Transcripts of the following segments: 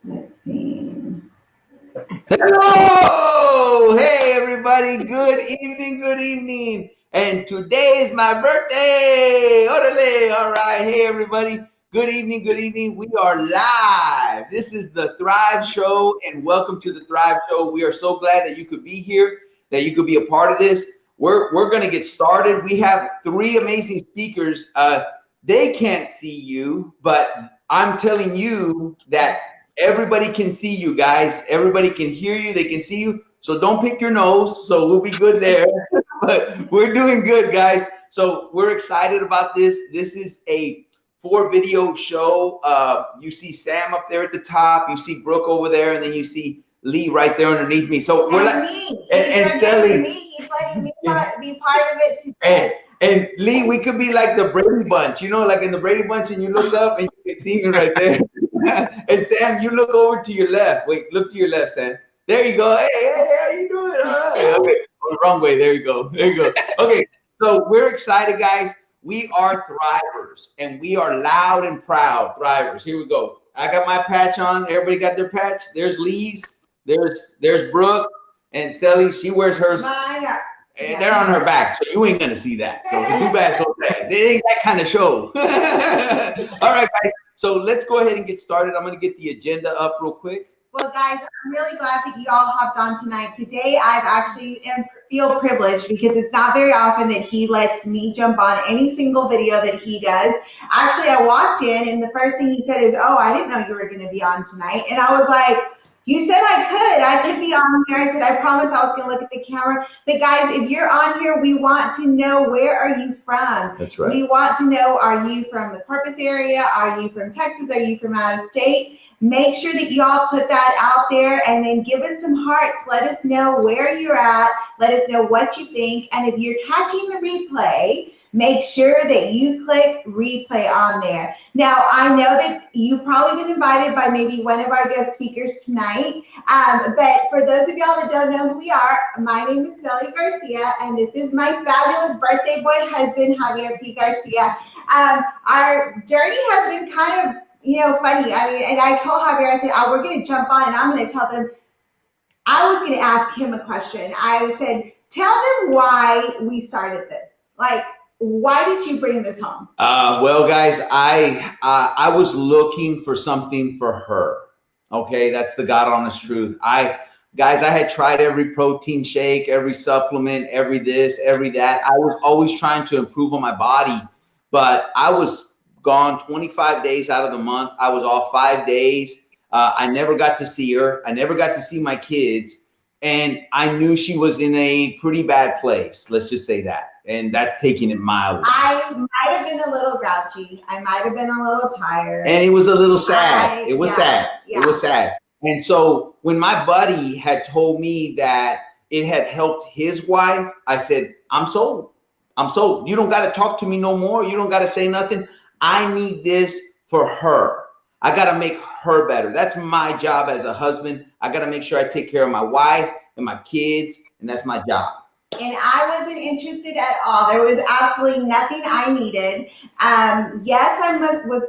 Let's see. Hello! Hey, everybody. Good evening. Good evening. And today is my birthday. Orale. All right. Hey, everybody. Good evening. Good evening. We are live. This is the Thrive Show, and welcome to the Thrive Show. We are so glad that you could be here, that you could be a part of this. We're going to get started. We have three amazing speakers. They can't see you, but I'm telling you that everybody can see you guys. Everybody can hear you. They can see you. So don't pick your nose. So we'll be good there. But we're doing good, guys. So we're excited about this. This is a 4-video show. You see Sam up there at the top. You see Brooke over there, and then you see Lee right there underneath me. So we're like, and Sally. He's letting me be part of it today. And Lee, we could be like the Brady Bunch, you know, like in the Brady Bunch, and you look up and you can see me right there. And Sam, you look over to your left. Wait, look to your left, Sam. There you go. Hey, how you doing? All right. Okay. Oh, the wrong way. There you go. There you go. Okay. So we're excited, guys. We are Thrivers, and we are loud and proud Thrivers. Here we go. I got my patch on. Everybody got their patch. There's Lee's. There's Brooke, and Sally. She wears hers. And they're on her back, so you ain't gonna see that. So too bad, so bad. It ain't that kind of show. All right, guys. So let's go ahead and get started. I'm gonna get the agenda up real quick. Well, guys, I'm really glad that you all hopped on tonight. Today, I've actually feel privileged because it's not very often that he lets me jump on any single video that he does. Actually, I walked in, and the first thing he said is, "Oh, I didn't know you were gonna be on tonight," and I was like, "You said I could be on here." I said, "I promise I was going to look at the camera." But guys, if you're on here, we want to know, where are you from? That's right. We want to know, are you from the Corpus area? Are you from Texas? Are you from out of state? Make sure that y'all put that out there, and then give us some hearts. Let us know where you're at. Let us know what you think. And if you're catching the replay, make sure that you click replay on there. Now, I know that you've probably been invited by maybe one of our guest speakers tonight, but for those of y'all that don't know who we are, my name is Sally Garcia, and this is my fabulous birthday boy husband, Javier P. Garcia. Our journey has been kind of, funny. I mean, and I told Javier, I said, we're going to jump on, and I'm going to tell them, I was going to ask him a question. I said, tell them why we started this. Like, why did you bring this home? Well, guys, I was looking for something for her. Okay, that's the God honest truth. I had tried every protein shake, every supplement, every this, every that. I was always trying to improve on my body, but I was gone 25 days out of the month. I was off 5 days. I never got to see her. I never got to see my kids. And I knew she was in a pretty bad place. Let's just say that. And that's taking it mildly. I might have been a little grouchy. I might have been a little tired. And it was a little sad. It was sad. Yeah. It was sad. And so when my buddy had told me that it had helped his wife, I said, I'm sold. I'm sold. You don't got to talk to me no more. You don't got to say nothing. I need this for her. I got to make her better. That's my job as a husband. I got to make sure I take care of my wife and my kids, and that's my job. And I wasn't interested at all. There was absolutely nothing I needed. Yes, I was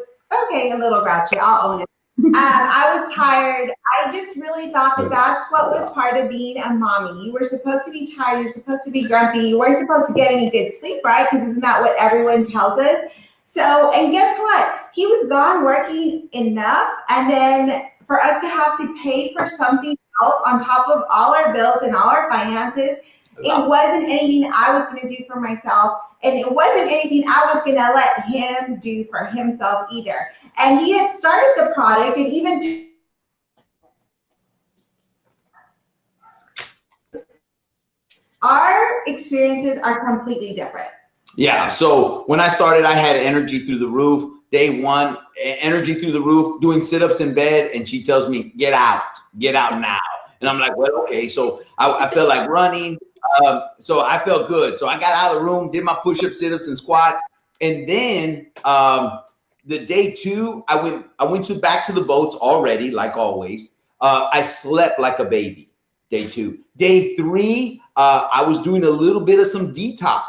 okay, a little grouchy. I'll own it. I was tired. I just really thought that that's what was part of being a mommy. You were supposed to be tired. You're supposed to be grumpy. You weren't supposed to get any good sleep, right? Because isn't that what everyone tells us? So, and guess what? He was gone working enough, and then for us to have to pay for something else on top of all our bills and all our finances, it wasn't anything I was going to do for myself, and it wasn't anything I was going to let him do for himself either. And he had started the product, and even our experiences are completely different. Yeah, so when I started, I had energy through the roof. Day one, energy through the roof, doing sit-ups in bed, and she tells me, get out now. And I'm like, well, okay. So I felt like running. So I felt good. So I got out of the room, did my push-ups, sit-ups, and squats. And then the day two, I went back to the boats already, like always. I slept like a baby, day two. Day three, I was doing a little bit of some detox.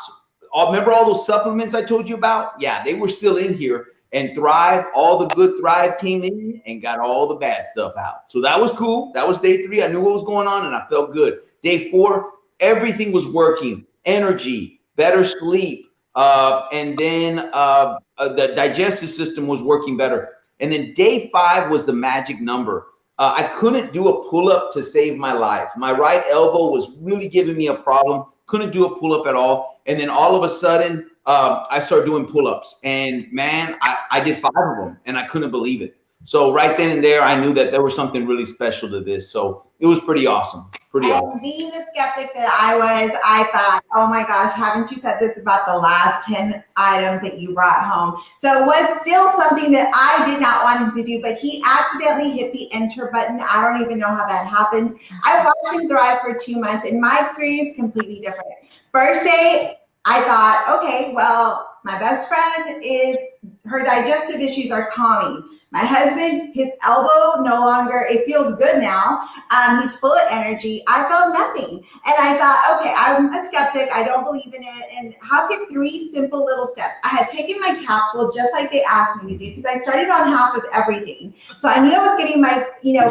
Remember all those supplements I told you about? Yeah, they were still in here. And Thrive, all the good Thrive came in and got all the bad stuff out. So that was cool. That was day 3. I knew what was going on and I felt good. Day 4, everything was working. Energy, better sleep, and then the digestive system was working better. And then day 5 was the magic number. I couldn't do a pull-up to save my life. My right elbow was really giving me a problem. Couldn't do a pull-up at all. And then all of a sudden, I started doing pull-ups. And man, I did 5 of them and I couldn't believe it. So right then and there, I knew that there was something really special to this. So it was pretty awesome. And being the skeptic that I was, I thought, oh my gosh, haven't you said this about the last 10 items that you brought home? So it was still something that I did not want him to do, but he accidentally hit the enter button. I don't even know how that happens. I watched him thrive for 2 months, and my experience completely different. First day, I thought, okay, well, my best friend is, her digestive issues are calming. My husband, his elbow no longer, it feels good now. He's full of energy. I felt nothing. And I thought, okay, I'm a skeptic. I don't believe in it. And how can 3 simple little steps? I had taken my capsule just like they asked me to do because I started on half of everything. So I knew I was getting my,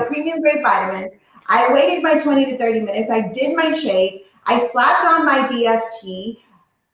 premium grade vitamins. I waited my 20 to 30 minutes. I did my shake. I slapped on my DFT.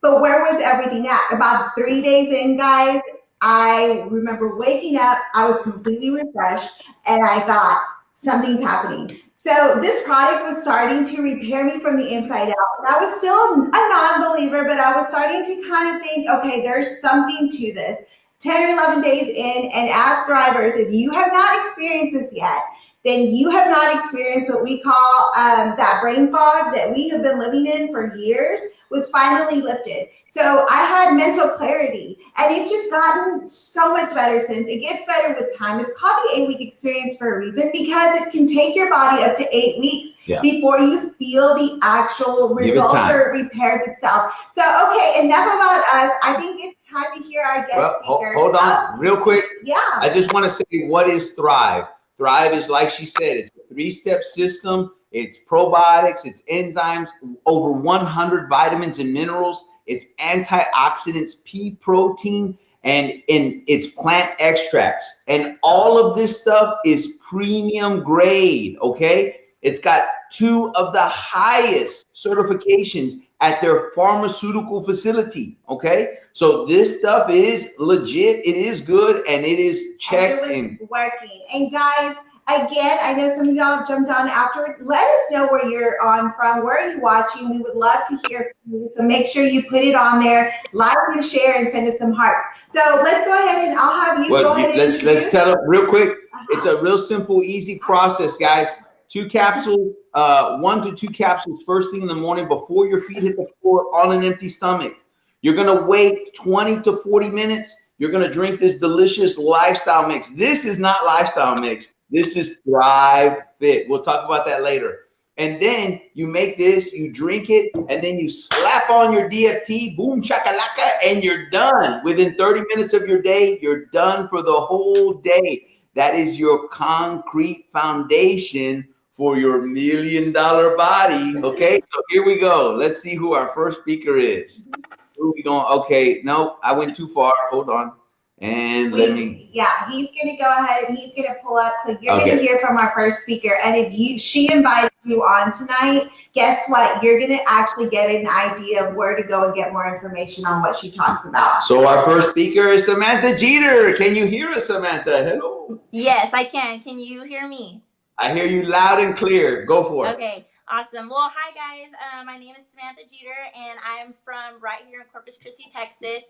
But where was everything at? About 3 days in, guys, I remember waking up, I was completely refreshed, and I thought, something's happening. So this product was starting to repair me from the inside out. And I was still a non-believer, but I was starting to kind of think, okay, there's something to this. 10 or 11 days in, and as thrivers, if you have not experienced this yet, then you have not experienced what we call that brain fog that we have been living in for years was finally lifted. So I had mental clarity, and it's just gotten so much better since. It gets better with time. It's called the 8-week experience for a reason because it can take your body up to 8 weeks before you feel the actual result or repairs itself. So, okay, enough about us. I think it's time to hear our guest speaker. Hold on, real quick. Yeah. I just want to say, what is Thrive? Thrive is, like she said, it's a 3-step system. It's probiotics, it's enzymes, over 100 vitamins and minerals. It's antioxidants, pea protein, and it's plant extracts. And all of this stuff is premium grade, okay? It's got 2 of the highest certifications at their pharmaceutical facility, okay? So this stuff is legit, it is good, and it is checked in. Working. And guys, again, I know some of y'all jumped on afterward. Let us know where you're on from. Where are you watching? We would love to hear from you. So make sure you put it on there, like and share, and send us some hearts. So let's go ahead and I'll have you go ahead and let's tell them real quick. It's a real simple, easy process, guys. 2 capsules, 1 to 2 capsules first thing in the morning before your feet hit the floor on an empty stomach. You're gonna wait 20 to 40 minutes. You're gonna drink this delicious lifestyle mix. This is not lifestyle mix. This is Thrive Fit. We'll talk about that later. And then you make this, you drink it, and then you slap on your DFT, boom, shakalaka, and you're done. Within 30 minutes of your day, you're done for the whole day. That is your concrete foundation for your $1 million body. Okay, so here we go. Let's see who our first speaker is. Who are we going? Okay, no, I went too far. Hold on. And let me. Yeah, he's gonna go ahead and he's gonna pull up. So you're gonna hear from our first speaker. And if she invited you on tonight, guess what? You're gonna actually get an idea of where to go and get more information on what she talks about. So our first speaker is Samantha Jeter. Can you hear us, Samantha? Hello. Yes, I can. Can you hear me? I hear you loud and clear. Go for it. Okay, awesome. Well, hi guys. My name is Samantha Jeter, and I'm from right here in Corpus Christi, Texas.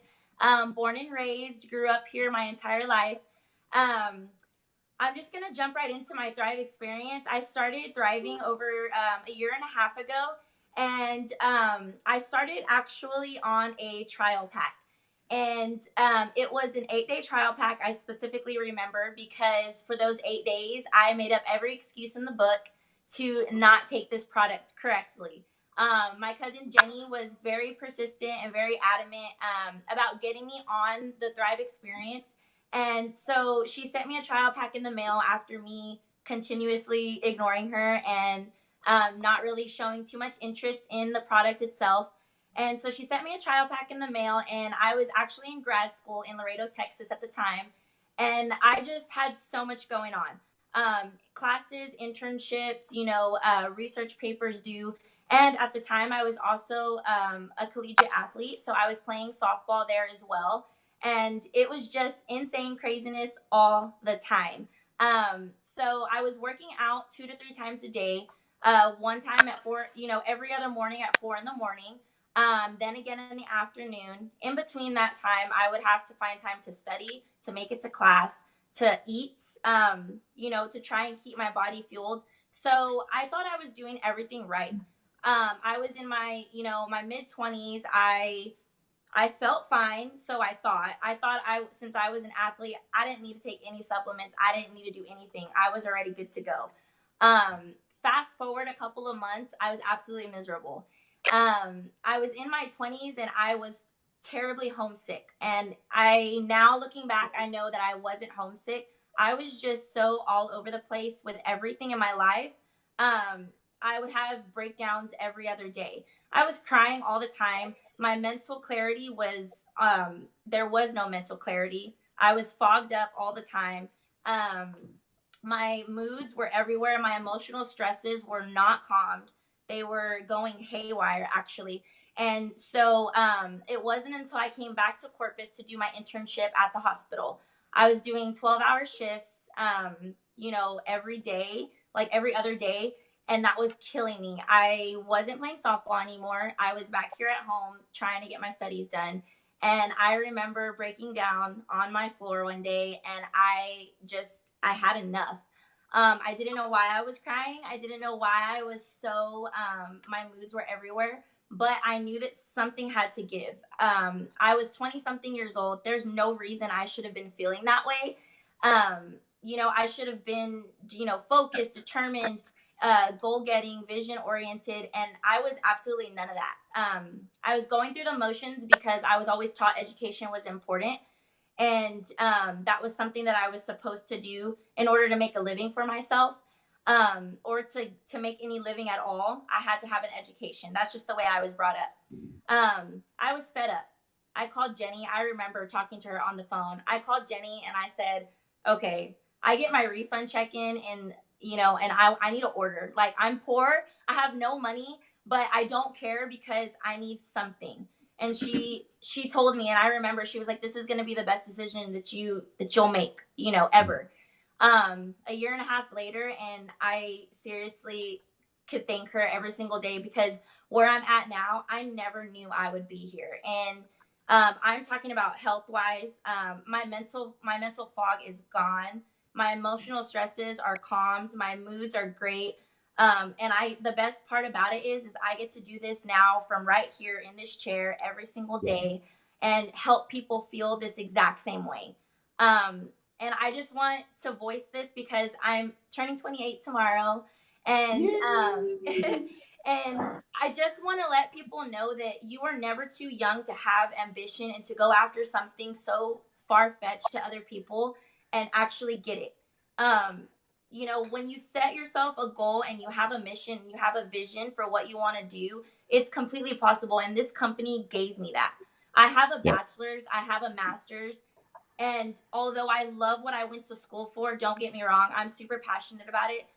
Born and raised, grew up here my entire life. I'm just going to jump right into my Thrive experience. I started thriving over a year and a half ago, and I started actually on a trial pack. And it was an 8-day trial pack. I specifically remember because for those 8 days, I made up every excuse in the book to not take this product correctly. My cousin Jenny was very persistent and very adamant about getting me on the Thrive experience. And so she sent me a trial pack in the mail after me continuously ignoring her and not really showing too much interest in the product itself. And so she sent me a trial pack in the mail, and I was actually in grad school in Laredo, Texas at the time. And I just had so much going on. Classes, internships, research papers due. And at the time, I was also a collegiate athlete. So I was playing softball there as well. And it was just insane craziness all the time. So I was working out 2 to 3 times a day. One time at 4, every other morning at 4 in the morning. Then again in the afternoon. In between that time, I would have to find time to study, to make it to class, to eat, to try and keep my body fueled. So I thought I was doing everything right. I was in my, my mid-20s. I felt fine, so since I was an athlete, I didn't need to take any supplements. I didn't need to do anything. I was already good to go. Fast forward a couple of months, I was absolutely miserable. I was in my 20s and I was terribly homesick. And now looking back, I know that I wasn't homesick. I was just so all over the place with everything in my life. I would have breakdowns every other day. I was crying all the time. My mental clarity was, there was no mental clarity. I was fogged up all the time. My moods were everywhere. My emotional stresses were not calmed. They were going haywire, actually. And so it wasn't until I came back to Corpus to do my internship at the hospital. I was doing 12-hour shifts, every day, like every other day. And that was killing me. I wasn't playing softball anymore. I was back here at home trying to get my studies done. And I remember breaking down on my floor one day, and I had enough. I didn't know why I was crying. I didn't know why I was so, my moods were everywhere, but I knew that something had to give. I was 20 something years old. There's no reason I should have been feeling that way. I should have been, focused, determined, goal getting, vision oriented, and I was absolutely none of that. I was going through the motions because I was always taught education was important, and that was something that I was supposed to do in order to make a living for myself, or to make any living at all. I had to have an education. That's just the way I was brought up. I was fed up. I called Jenny. I remember talking to her on the phone. I called Jenny and I said, okay, I get my refund check in, and I need an order. Like, I'm poor, I have no money, but I don't care because I need something. And she told me, and I remember she was like, this is going to be the best decision that you'll make, ever. A year and a half later, and I seriously could thank her every single day, because where I'm at now, I never knew I would be here. And I'm talking about health wise. My mental fog is gone. My emotional stresses are calmed. My moods are great. And the best part about it is I get to do this now from right here in this chair every single day and help people feel this exact same way. And I just want to voice this because I'm turning 28 tomorrow. And, and I just want to let people know that you are never too young to have ambition and to go after something so far-fetched to other people and actually get it. When you set yourself a goal and you have a mission, you have a vision for what you want to do, it's completely possible. And this company gave me that. I have a bachelor's, I have a master's. And although I love what I went to school for, don't get me wrong, I'm super passionate about it.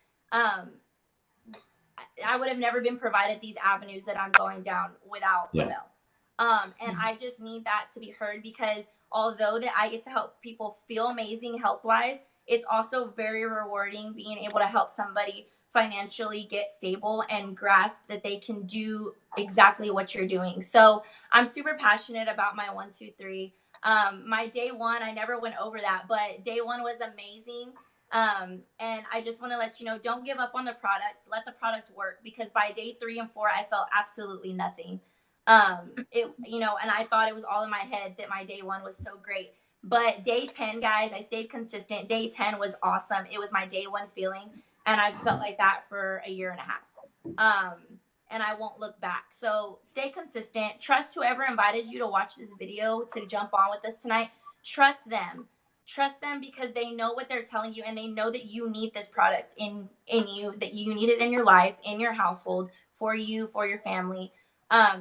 I would have never been provided these avenues that I'm going down without Le-Vel. And I just need that to be heard, because although that I get to help people feel amazing health-wise, it's also very rewarding being able to help somebody financially get stable and grasp that they can do exactly what you're doing. So I'm super passionate about my 1, 2, 3. My day one, I never went over that, but day one was amazing. And I just want to let you know, don't give up on the product. Let the product work, because by day 3 and 4, I felt absolutely nothing. And I thought it was all in my head that my day one was so great. But day 10, guys, I stayed consistent. Day 10 was awesome. It was my day one feeling. And I've felt like that for a year and a half. And I won't look back. So stay consistent. Trust whoever invited you to watch this video, to jump on with us tonight. Trust them. Trust them, because they know what they're telling you, and they know that you need this product in you, that you need it in your life, in your household, for you, for your family.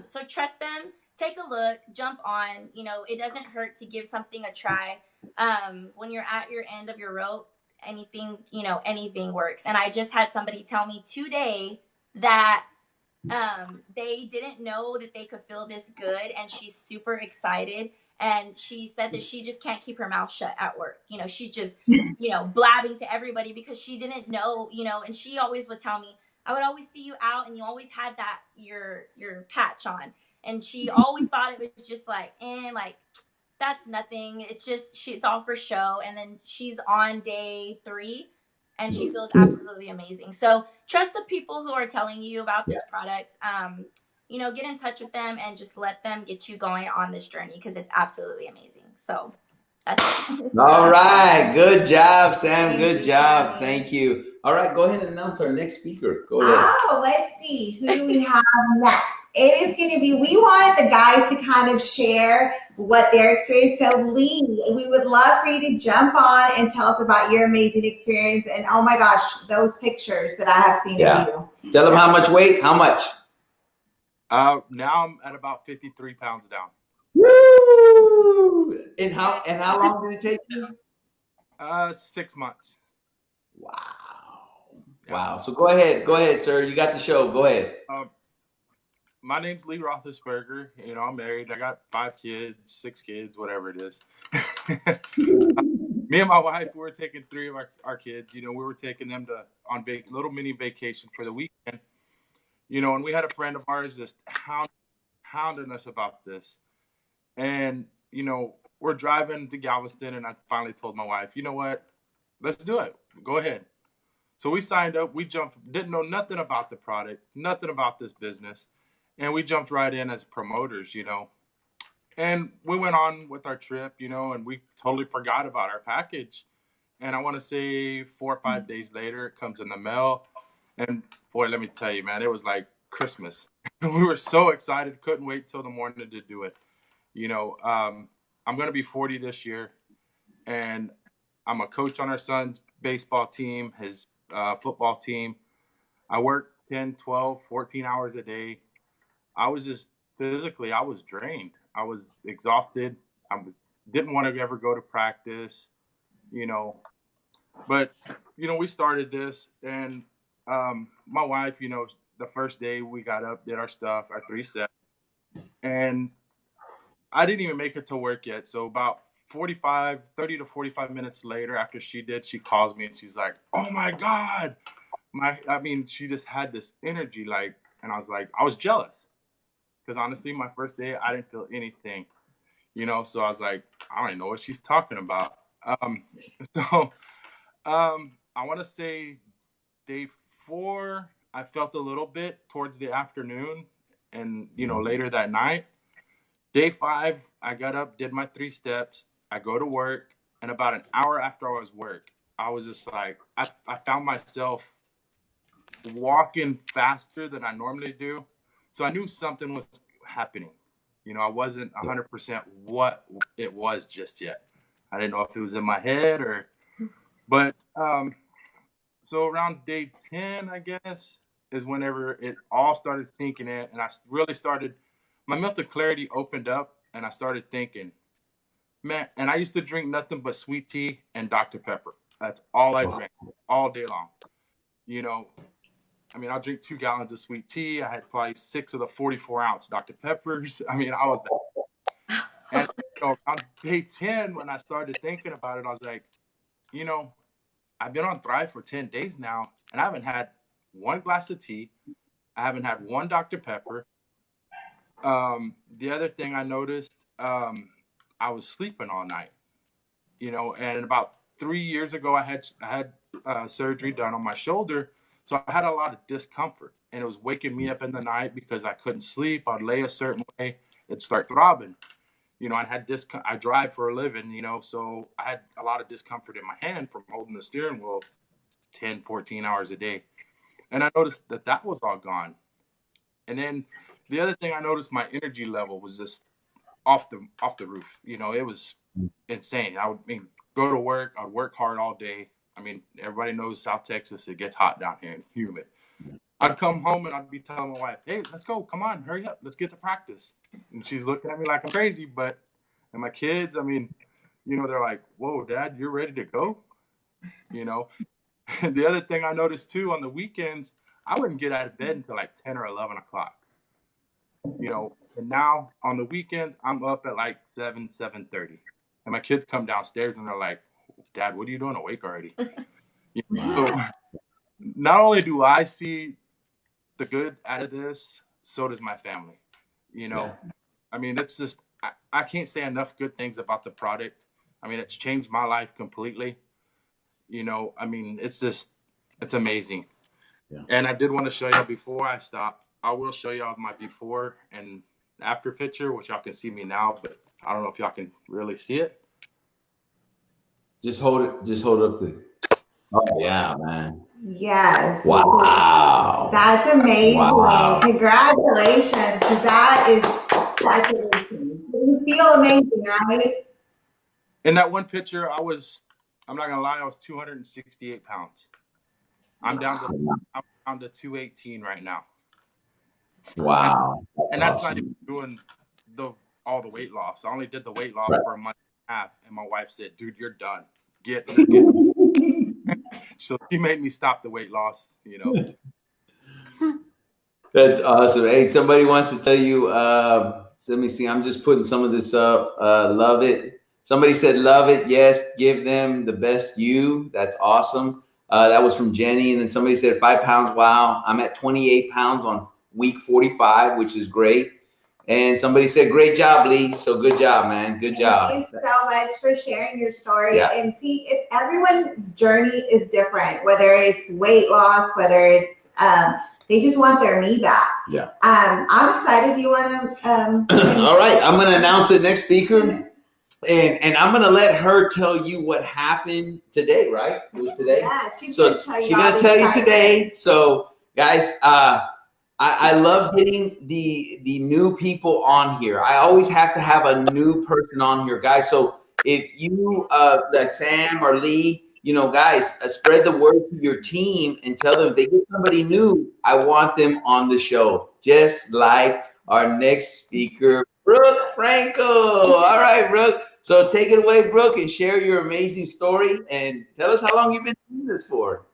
So trust them, take a look, jump on. You know, it doesn't hurt to give something a try. When you're at your end of your rope, anything, you know, anything works. And I just had somebody tell me today that they didn't know that they could feel this good, and she's super excited. And she said that she just can't keep her mouth shut at work. You know, she's just, you know, blabbing to everybody because she didn't know, you know, and she always would tell me, I would always see you out and you always had that, your patch on. And she always thought it was just like, like, that's nothing. It's just, it's all for show. And then she's on day 3 and she feels absolutely amazing. So trust the people who are telling you about this product. You know, get in touch with them and just let them get you going on this journey because it's absolutely amazing. So that's it. All right. Good job, Sam. Good job. Thank you. All right. Go ahead and announce our next speaker. Go ahead. Oh, let's see. Who do we have next? It is going to be, we wanted the guys to kind of share what their experience. So Lee, we would love for you to jump on and tell us about your amazing experience. And oh my gosh, those pictures that I have seen of you. Tell them how much weight, how much? Now I'm at about 53 pounds down. Woo! And how long did it take you? 6 months. Wow. Wow. So go ahead, sir. You got the show. Go ahead. My name's Le-Rothlisberger. You know, I'm married. I got 5 kids, 6 kids, whatever it is. Me and my wife, we were taking 3 of our kids. You know, we were taking them on little mini vacation for the weekend. You know, and we had a friend of ours just hounding us about this. And, you know, we're driving to Galveston, and I finally told my wife, you know what? Let's do it. Go ahead. So we signed up. We jumped, didn't know nothing about the product, nothing about this business. And we jumped right in as promoters, you know. And we went on with our trip, you know, and we totally forgot about our package. And I want to say 4 or 5 days later, it comes in the mail. And boy, let me tell you, man, it was like Christmas. We were so excited, couldn't wait till the morning to do it. You know, I'm going to be 40 this year, and I'm a coach on our son's baseball team, his football team. I work 10, 12, 14 hours a day. I was just physically, I was drained. I was exhausted. Didn't want to ever go to practice, you know. But, you know, we started this, and my wife, you know, the first day we got up, did our stuff, our 3 steps, and I didn't even make it to work yet. So about 30 to 45 minutes later, after she did, she calls me and she's like, oh my God. She just had this energy, like, and I was like, I was jealous. Because honestly, my first day, I didn't feel anything, you know? So I was like, I don't even know what she's talking about. I want to say day 4, I felt a little bit towards the afternoon and, you know, later that night. Day 5, I got up, did my 3 steps. I go to work, and about an hour after I was work, I was just like, I found myself walking faster than I normally do. So I knew something was happening. You know, I wasn't 100% what it was just yet. I didn't know if it was in my head but so around day 10, I guess, is whenever it all started sinking in, and I really started, my mental clarity opened up, and I started thinking, man, and I used to drink nothing but sweet tea and Dr. Pepper. That's all I drank all day long. You know, I mean, I'll drink 2 gallons of sweet tea. I had probably 6 of the 44-ounce Dr. Peppers. I mean, I was bad. And you know, on day 10, when I started thinking about it, I was like, you know, I've been on Thrive for 10 days now, and I haven't had 1 glass of tea. I haven't had 1 Dr. Pepper. The other thing I noticed, I was sleeping all night, you know, and about 3 years ago, I had surgery done on my shoulder. So I had a lot of discomfort, and it was waking me up in the night because I couldn't sleep. I'd lay a certain way, it'd start throbbing. You know, I drive for a living, you know, so I had a lot of discomfort in my hand from holding the steering wheel 10, 14 hours a day. And I noticed that was all gone. And then the other thing I noticed, my energy level was just off the roof. You know, it was insane. Go to work, I'd work hard all day. I mean, everybody knows South Texas, it gets hot down here and humid. I'd come home and I'd be telling my wife, hey, let's go. Come on, hurry up. Let's get to practice. And she's looking at me like I'm crazy. And my kids, I mean, you know, they're like, whoa, Dad, you're ready to go? You know? And the other thing I noticed too, on the weekends, I wouldn't get out of bed until like 10 or 11 o'clock. You know, and now on the weekends, I'm up at like 7:30. And my kids come downstairs and they're like, Dad, what are you doing awake already? You know, so not only do I see the good out of this, so does my family. You know, I mean, it's just, I can't say enough good things about the product. I mean, it's changed my life completely. You know, I mean, it's amazing. Yeah. And I did want to show y'all before I stop. I will show y'all my before and after picture, which y'all can see me now, but I don't know if y'all can really see it. Just hold it up to. Oh yeah, man. Yes. Wow. That's amazing. Wow. Congratulations. That is such amazing. You feel amazing, right? In that one picture, I'm not gonna lie, I was 268 pounds. I'm down to 218 right now. Wow. And that's not even doing all the weight loss. I only did the weight loss for a month and a half, and my wife said, dude, you're done. Get. So she made me stop the weight loss, you know. That's awesome. Hey, somebody wants to tell you, let me see, I'm just putting some of this up. Love it. Somebody said, love it. Yes, give them the best you. That's awesome. That was from Jenny. And then somebody said 5 pounds. Wow. I'm at 28 pounds on week 45, which is great. And somebody said, great job, Lee. So good job, man. Good job. Thank you so much for sharing your story. Yeah. And see, everyone's journey is different, whether it's weight loss, whether it's, they just want their knee back. Yeah. I'm excited. Do you want to? All right. I'm going to announce the next speaker. And I'm going to let her tell you what happened today, right? It was today? Yeah, she's going to tell you today. So, guys, I love getting the new people on here. I always have to have a new person on here, guys. So if you, like Sam or Lee, you know, guys, spread the word to your team and tell them if they get somebody new, I want them on the show. Just like our next speaker, Brooke Franco. All right, Brooke. So take it away, Brooke, and share your amazing story and tell us how long you've been doing this for.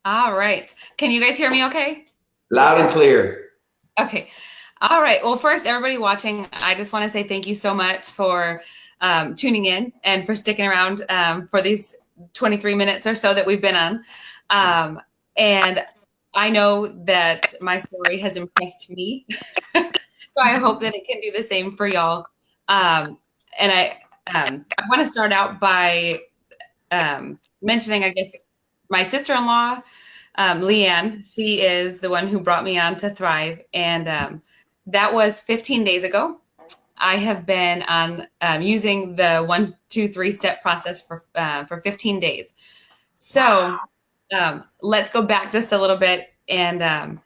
All right. Can you guys hear me okay? Loud and clear. Okay. All right. Well, first, everybody watching, I just want to say thank you so much for tuning in and for sticking around for these 23 minutes or so that we've been on. And I know that my story has impressed me. So I hope that it can do the same for y'all. And I want to start out by mentioning, I guess, my sister-in-law, Leanne. She is the one who brought me on to Thrive. And that was 15 days ago. I have been on using the 1, 2, 3 step process for 15 days. So let's go back just a little bit. And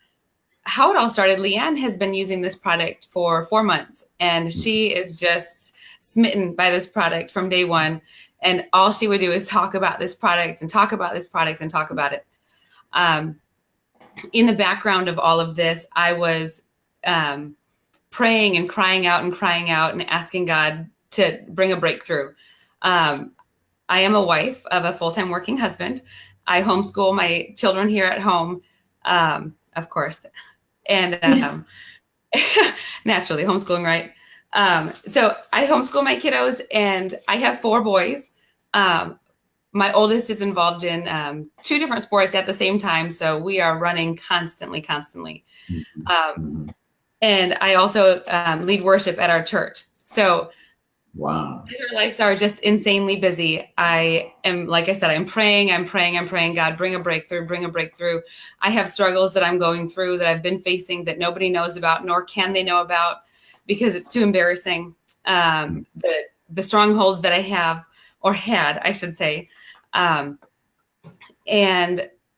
how it all started, Leanne has been using this product for 4 months, and she is just smitten by this product from day one. And all she would do is talk about this product and talk about this product and talk about it. In the background of all of this, I was praying and crying out and asking God to bring a breakthrough. I am a wife of a full-time working husband. I homeschool my children here at home, of course. And naturally homeschooling, right? So I homeschool my kiddos, and I have 4 boys. My oldest is involved in 2 different sports at the same time. So we are running constantly. And I also lead worship at our church. So wow, our lives are just insanely busy. I am, like I said, I'm praying. God, bring a breakthrough. I have struggles that I'm going through, that I've been facing, that nobody knows about, nor can they know about, because it's too embarrassing. The strongholds that I have, or had, I should say. And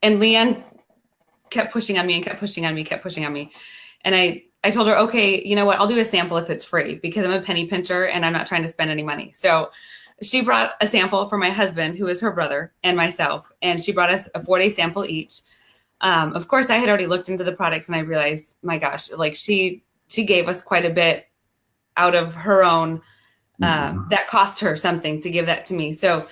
Leanne kept pushing on me. And I told her, okay, you know what? I'll do a sample if it's free, because I'm a penny pincher and I'm not trying to spend any money. So she brought a sample for my husband, who is her brother, and myself. And she brought us a 4-day sample each. Of course, I had already looked into the product and I realized, my gosh, like she gave us quite a bit out of her own, that cost her something to give that to me. So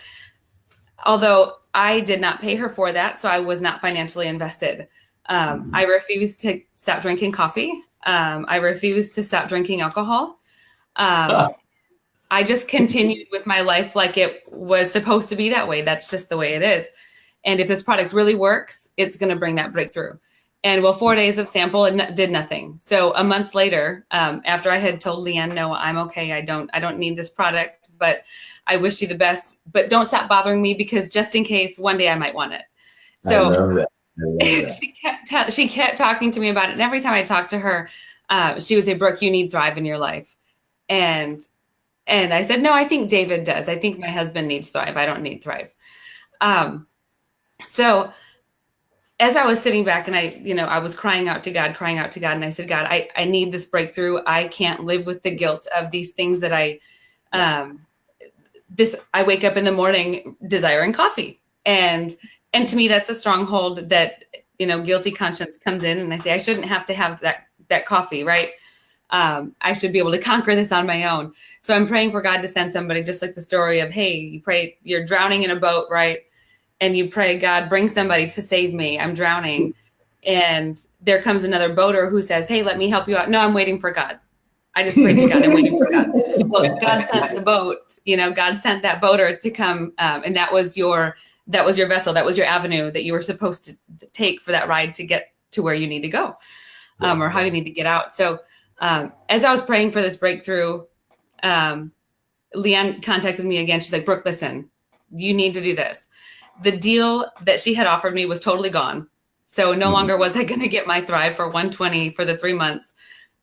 although I did not pay her for that, so I was not financially invested. I refused to stop drinking coffee. I refused to stop drinking alcohol. I just continued with my life like it was supposed to be that way. That's just the way it is. And if this product really works, it's going to bring that breakthrough. And well, 4 days of sample and did nothing. So a month later, after I had told Leanne, no, I'm okay. I don't need this product, but I wish you the best, but don't stop bothering me because just in case one day I might want it. So I love that. she kept talking to me about it. And every time I talked to her, she would say, Brooke, you need Thrive in your life. And I said, no, I think David does. I think my husband needs Thrive. I don't need Thrive. So as I was sitting back and I was crying out to God. And I said, God, I need this breakthrough. I can't live with the guilt of these things that I wake up in the morning desiring coffee. And to me, that's a stronghold that, guilty conscience comes in and I say, I shouldn't have to have that coffee, right? I should be able to conquer this on my own. So I'm praying for God to send somebody, just like the story of, hey, you pray, you're drowning in a boat, right? And you pray, God, bring somebody to save me. I'm drowning. And there comes another boater who says, hey, let me help you out. No, I'm waiting for God. I just prayed to God. I'm waiting for God. Well, God sent the boat, God sent that boater to come. And that was your vessel. That was your avenue that you were supposed to take for that ride to get to where you need to go, or how you need to get out. So as I was praying for this breakthrough, Leanne contacted me again. She's like, Brooke, listen, you need to do this. The deal that she had offered me was totally gone. So no longer was I going to get my Thrive for $120 for the 3 months.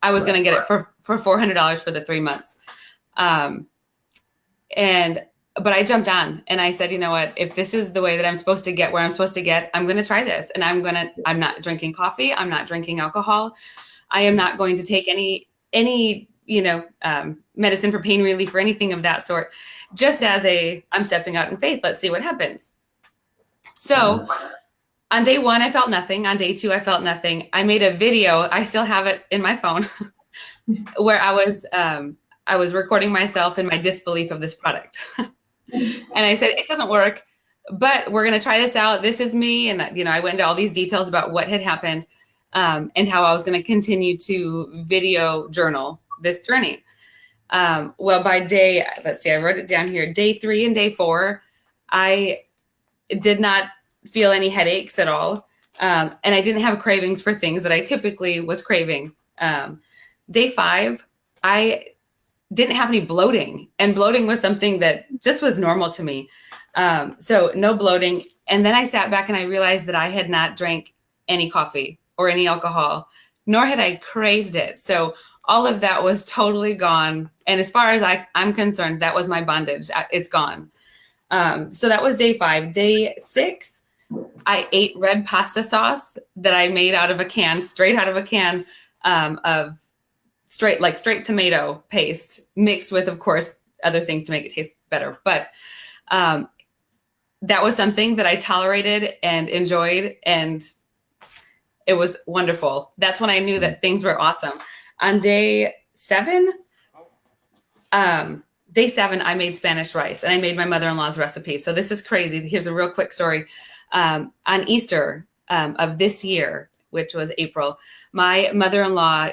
I was going to get it for $400 for the 3 months. But I jumped on and I said, you know what, if this is the way that I'm supposed to get where I'm supposed to get, I'm going to try this. And I'm not drinking coffee. I'm not drinking alcohol. I am not going to take any medicine for pain relief or anything of that sort. Just as I'm stepping out in faith. Let's see what happens. So on day 1, I felt nothing. On day 2, I felt nothing. I made a video. I still have it in my phone where I was recording myself in my disbelief of this product. And I said, it doesn't work, but we're going to try this out. This is me. And I went into all these details about what had happened, and how I was going to continue to video journal this journey. Well, by I wrote it down here, day 3 and day 4, I did not feel any headaches at all. And I didn't have cravings for things that I typically was craving. Day 5, I didn't have any bloating, and bloating was something that just was normal to me. So no bloating. And then I sat back and I realized that I had not drank any coffee or any alcohol, nor had I craved it. So all of that was totally gone. And as far as I'm concerned, that was my bondage. It's gone. So that was day 5. Day 6, I ate red pasta sauce that I made straight out of a can, of straight tomato paste mixed with, of course, other things to make it taste better. But that was something that I tolerated and enjoyed, and it was wonderful. That's when I knew that things were awesome. On day 7, I made Spanish rice, and I made my mother-in-law's recipe. So this is crazy. Here's a real quick story. On Easter of this year, which was April, my mother-in-law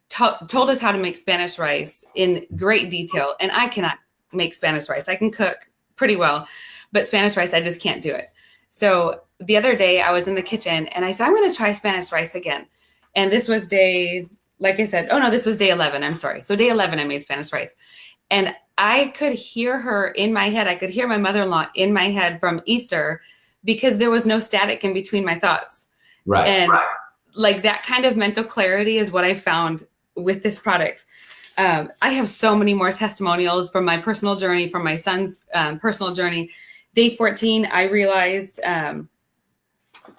told us how to make Spanish rice in great detail. And I cannot make Spanish rice. I can cook pretty well, but Spanish rice, I just can't do it. So the other day I was in the kitchen and I said, I'm going to try Spanish rice again. And this was this was day 11. I'm sorry. So day 11, I made Spanish rice. And I could hear her in my head. I could hear my mother-in-law in my head from Easter, because there was no static in between my thoughts. Right. And like that kind of mental clarity is what I found with this product. I have so many more testimonials from my personal journey, from my son's personal journey. Day 14, I realized,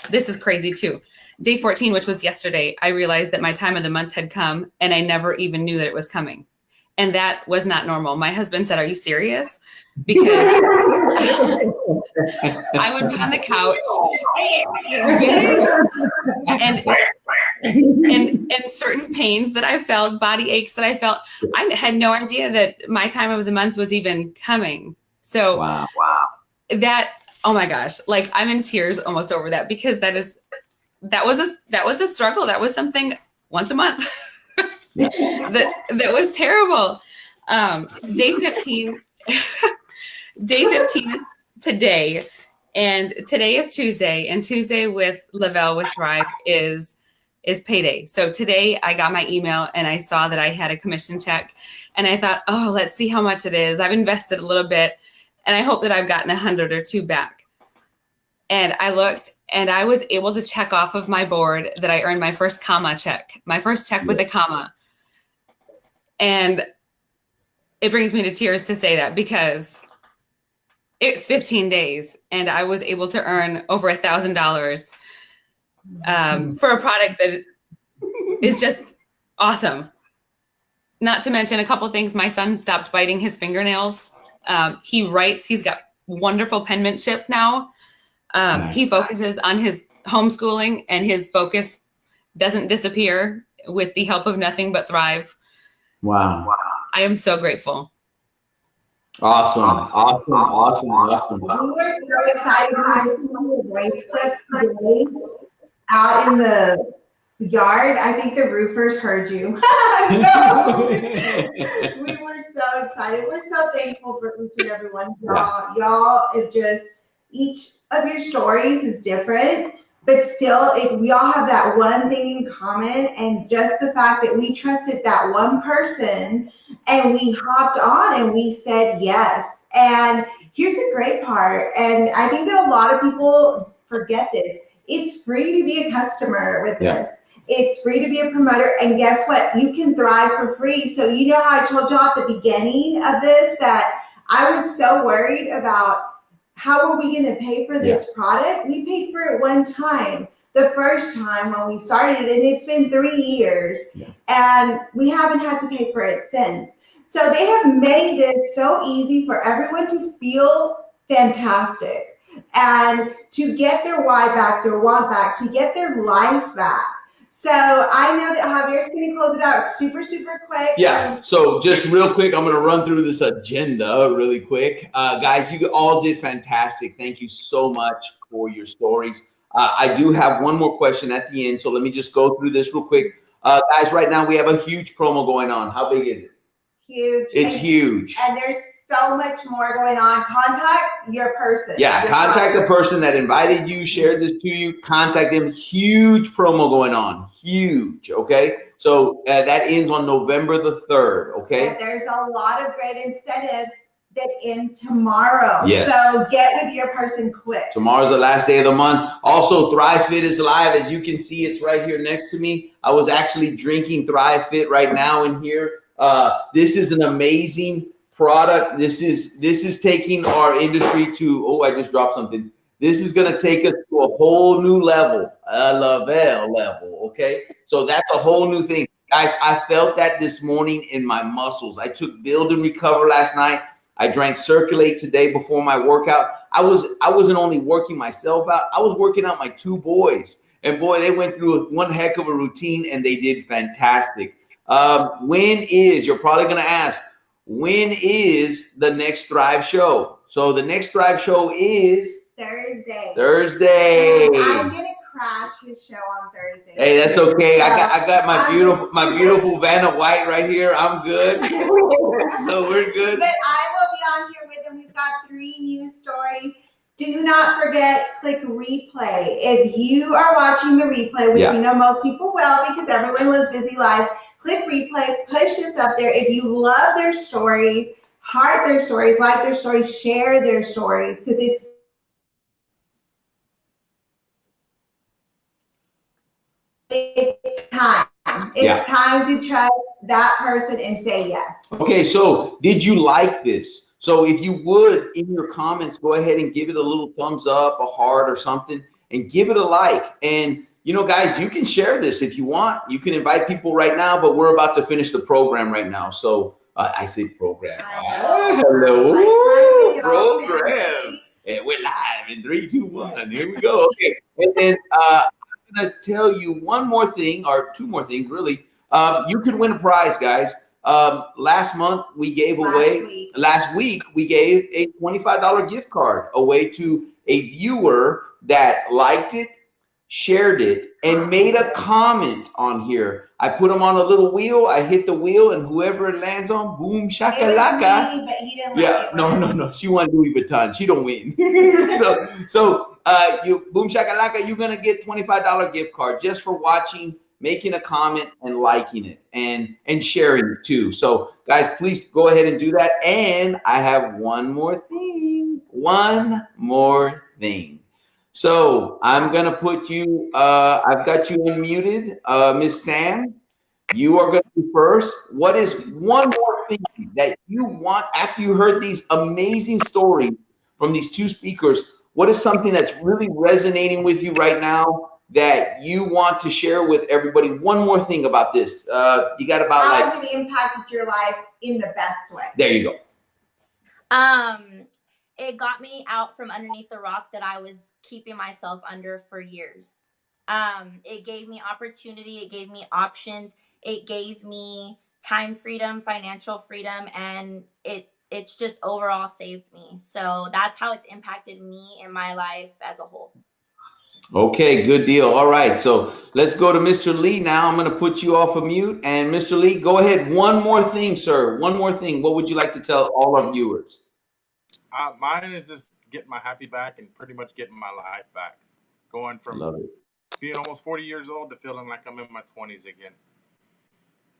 this is crazy too. Day 14, which was yesterday, I realized that my time of the month had come and I never even knew that it was coming. And that was not normal. My husband said, "Are you serious?" Because I would be on the couch. And certain pains that I felt, body aches that I felt, I had no idea that my time of the month was even coming. So wow. That, oh my gosh, like I'm in tears almost over that, because that was a struggle. That was something once a month that was terrible. Day 15 is today, and today is Tuesday, and Tuesday with Le-Vel with Thrive is payday. So today I got my email and I saw that I had a commission check, and I thought, oh, let's see how much it is. I've invested a little bit, and I hope that I've gotten 100 or 2 back. And I looked, and I was able to check off of my board that I earned my first comma check, my first check with a comma. And it brings me to tears to say that, because it's 15 days and I was able to earn over $1,000 for a product that is just awesome. Not to mention a couple of things. My son stopped biting his fingernails. He writes. He's got wonderful penmanship now. Nice. He focuses on his homeschooling, and his focus doesn't disappear with the help of nothing but Thrive. Wow. I am so grateful. Awesome. We were so excited to race clips today out in the yard. I think the roofers heard you. So we were so excited. We're so thankful for each and every one. Y'all, it just, each of your stories is different, but still, we all have that one thing in common, and just the fact that we trusted that one person and we hopped on and we said yes. And here's the great part, and I think that a lot of people forget this. It's free to be a customer with this. It's free to be a promoter, and guess what? You can thrive for free. So you know how I told y'all at the beginning of this that I was so worried about how are we going to pay for this product? We paid for it one time, the first time when we started it, and it's been 3 years, and we haven't had to pay for it since. So they have made it so easy for everyone to feel fantastic and to get their why back, their want back, to get their life back. So I know that Javier's going to close it out super, super quick. Yeah, so just real quick, I'm going to run through this agenda really quick. Guys, you all did fantastic. Thank you so much for your stories. I do have one more question at the end, so let me just go through this real quick. Guys, right now we have a huge promo going on. How big is it? Huge. It's huge. And there's so much more going on. Contact your person. Yeah, contact the person that invited you, shared this to you. Contact them. Huge promo going on. Huge, okay? So that ends on November the 3rd, okay? And there's a lot of great incentives that end tomorrow. Yes. So get with your person quick. Tomorrow's the last day of the month. Also, Thrive Fit is live. As you can see, it's right here next to me. I was actually drinking Thrive Fit right now in here. This is an amazing product. This is taking our industry to, oh, I just dropped something. This is going to take us to a whole new level, a Le-Vel level, okay? So that's a whole new thing. Guys, I felt that this morning in my muscles. I took Build and Recover last night. I drank Circulate today before my workout. I wasn't only working myself out, I was working out my 2 boys. And boy, they went through one heck of a routine, and they did fantastic. You're probably going to ask, when is the next Thrive show? So the next Thrive show is Thursday. I'm gonna crash his show on Thursday. Hey, that's okay. I got my beautiful Vanna White right here. I'm good. So we're good. But I will be on here with him. We've got 3 new stories. Do not forget, click replay. If you are watching the replay, which you know most people will because everyone lives busy lives, click replay, push this up there. If you love their stories, heart their stories, like their stories, share their stories, because it's time. It's time to trust that person and say yes. Okay, so did you like this? So if you would, in your comments, go ahead and give it a little thumbs up, a heart or something, and give it a like. And you know, guys, you can share this if you want. You can invite people right now, but we're about to finish the program right now. So I say program. Hello, program. And we're live in 3, 2, 1. Here we go. Okay. And then I'm going to tell you one more thing, or two more things, really. You can win a prize, guys. Last week, we gave a $25 gift card away to a viewer that liked it, shared it, and made a comment on here. I put them on a little wheel. I hit the wheel, and whoever it lands on, boom, shakalaka. Me, but he didn't Yeah, no. She won Louis Vuitton. She don't win. so you boom shakalaka. You're gonna get $25 gift card just for watching, making a comment, and liking it, and sharing it too. So guys, please go ahead and do that. And I have one more thing. So I'm gonna put you. I've got you unmuted, Miss Sam. You are going to be first. What is one more thing that you want after you heard these amazing stories from these two speakers? What is something that's really resonating with you right now that you want to share with everybody? One more thing about this. You got about how has it impacted your life in the best way? There you go. It got me out from underneath the rock that I was keeping myself under for years. It gave me opportunity. It gave me options. It gave me time freedom, financial freedom, and it's just overall saved me. So that's how it's impacted me in my life as a whole. Okay, good deal. All right, so let's go to Mr. Lee now. I'm going to put you off of mute. And Mr. Lee, go ahead. One more thing, sir. One more thing. What would you like to tell all our viewers? Mine is just getting my happy back and pretty much getting my life back. Going from being almost 40 years old to feeling like I'm in my 20s again.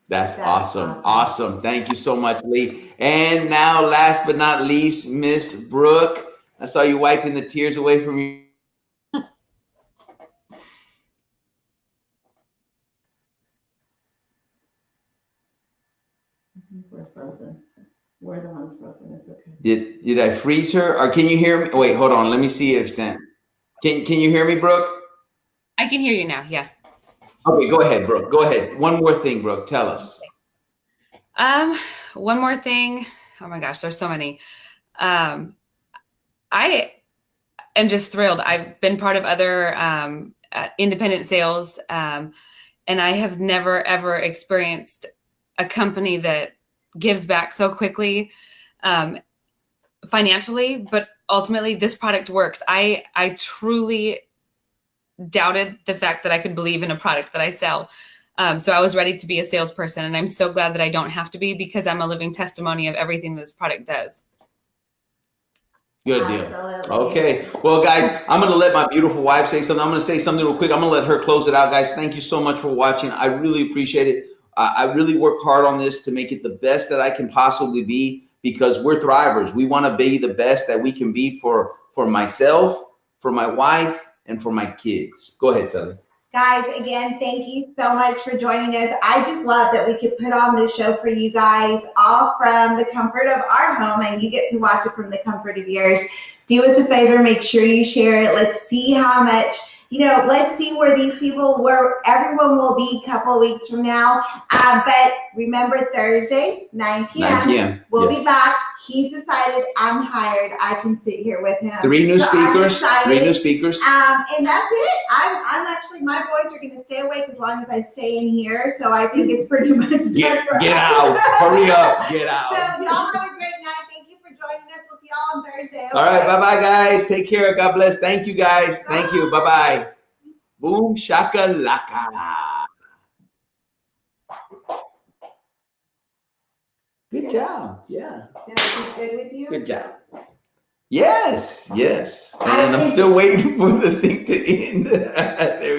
That's awesome. Awesome. Thank you so much, Lee. And now, last but not least, Miss Brooke. I saw you wiping the tears away from you. We're frozen. We're the ones frozen. It's okay. Did I freeze her? Or can you hear me? Wait, hold on. Let me see if Sam. Can you hear me, Brooke? I can hear you now. Yeah. Okay, go ahead, Brooke. Go ahead. One more thing, Brooke. Tell us. One more thing. Oh my gosh, there's so many. I am just thrilled. I've been part of other independent sales, and I have never ever experienced a company that gives back so quickly, financially, but ultimately this product works. I truly doubted the fact that I could believe in a product that I sell. So I was ready to be a salesperson, and I'm so glad that I don't have to be, because I'm a living testimony of everything this product does. Good deal. Absolutely. Okay. Well, guys, I'm going to let my beautiful wife say something. I'm going to say something real quick. I'm going to let her close it out, guys. Thank you so much for watching. I really appreciate it. I really work hard on this to make it the best that I can possibly be, because we're thrivers. We want to be the best that we can be for myself, for my wife, and for my kids. Go ahead, Sally. Guys, again, thank you so much for joining us. I just love that we could put on this show for you guys, all from the comfort of our home, and you get to watch it from the comfort of yours. Do us a favor, make sure you share it. Let's see how much, let's see where everyone will be a couple of weeks from now. But remember, Thursday, 9 p.m. We'll be back. He's decided, I'm hired. I can sit here with him. 3 new speakers. 3 new speakers. And that's it. I'm actually, my boys are going to stay awake as long as I stay in here. So I think it's pretty much done for us. Get out. Hurry up. Get out. So y'all have a great night. Thank you for joining us. We'll see y'all on Thursday. Okay? All right. Bye-bye, guys. Take care. God bless. Thank you, guys. Thank you. Bye-bye. Boom shakalaka. Good job. Yeah. Did I do good with you? Good job. Yes. And I'm still waiting for the thing to end. There we go.